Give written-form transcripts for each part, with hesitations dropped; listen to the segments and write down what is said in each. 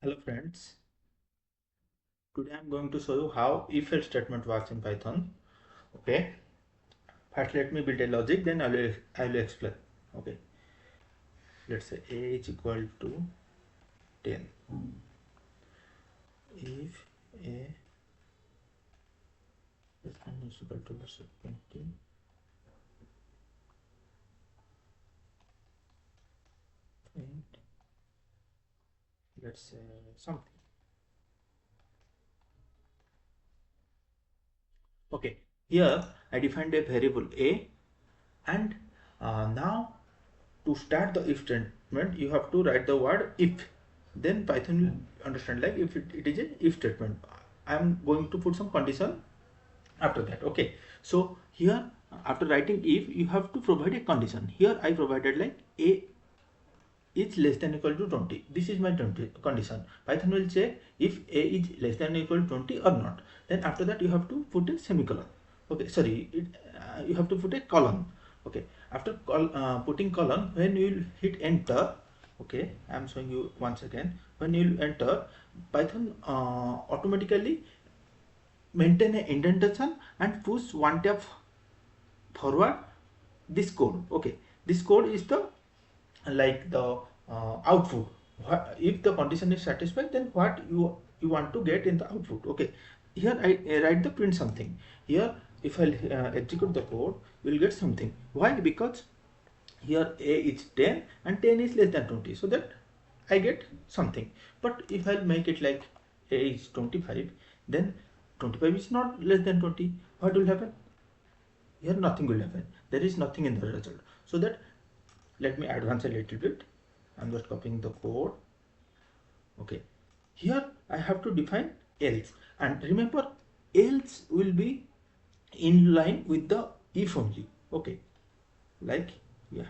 Hello friends, today I'm going to show you how if-else statement works in Python. Okay, first let me build a logic, then I will explain. Okay, let's say a is equal to 10. If a is equal to 20, and let's say something. Okay, here I defined a variable a, and now to start the if statement you have to write the word if. Then Python will understand like if it is an if statement. I am going to put some condition after that. Okay, so here after writing if, you have to provide a condition. Here I provided like a is less than equal to 20. This is my 20 condition. Python will check if a is less than equal to 20 or not. Then after that you have to put a semicolon. Okay, sorry, you have to put a colon. Okay, after putting colon, when you will hit enter, okay, I am showing you once again. When you will enter, Python automatically maintain an indentation and push one tab forward this code. Okay, this code is the like the output. If the condition is satisfied, then what you want to get in the output. Okay, here I write the print something. Here if I execute the code, we will get something. Why? Because here a is 10 and 10 is less than 20, so that I get something. But if I'll make it like a is 25, then 25 is not less than 20. What will happen? Here nothing will happen. There is nothing in the result. So that, let me advance a little bit. I'm just copying the code. Okay, here I have to define else, and remember else will be in line with the if only. Okay, like, yeah,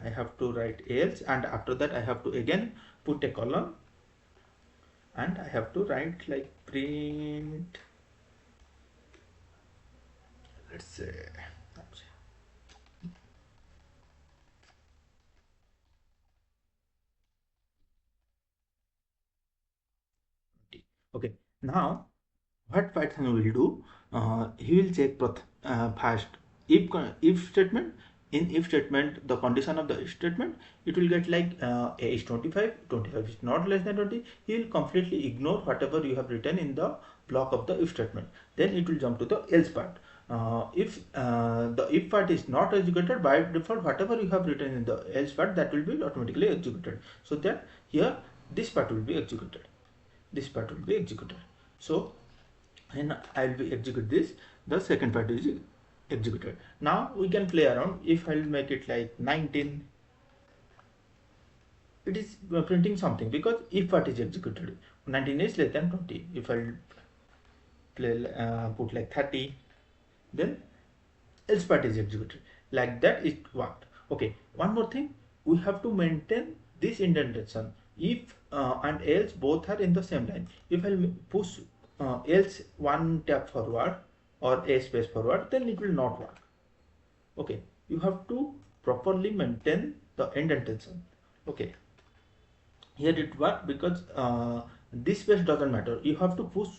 I have to write else, and after that I have to again put a column, and I have to write like print, let's say, okay. Now what Python will do, he will check first if statement. In if statement, the condition of the if statement, it will get like a is 25, 25 is not less than 20. He will completely ignore whatever you have written in the block of the if statement. Then it will jump to the else part. If the if part is not executed, by default whatever you have written in the else part, that will be automatically executed. So that here this part will be executed, this part will be executed. So and I will be execute this, the second part is executed. Now we can play around. If I will make it like 19, it is printing something because if part is executed. 19 is less than 20. If I will play put like 30, then else part is executed. Like that it worked. Okay, one more thing, we have to maintain this indentation. If and else both are in the same line. If I push else one tab forward or a space forward, then it will not work. Okay, you have to properly maintain the indentation. Okay, here it works because this space doesn't matter. You have to push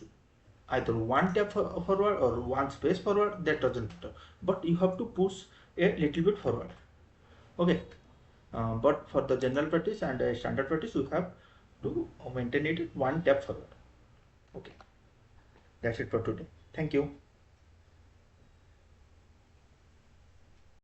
either one tab forward or one space forward, that doesn't matter, but you have to push a little bit forward. Okay, but for the general practice and standard practice, you have to maintain it one tab forward. Okay, that's it for today. Thank you.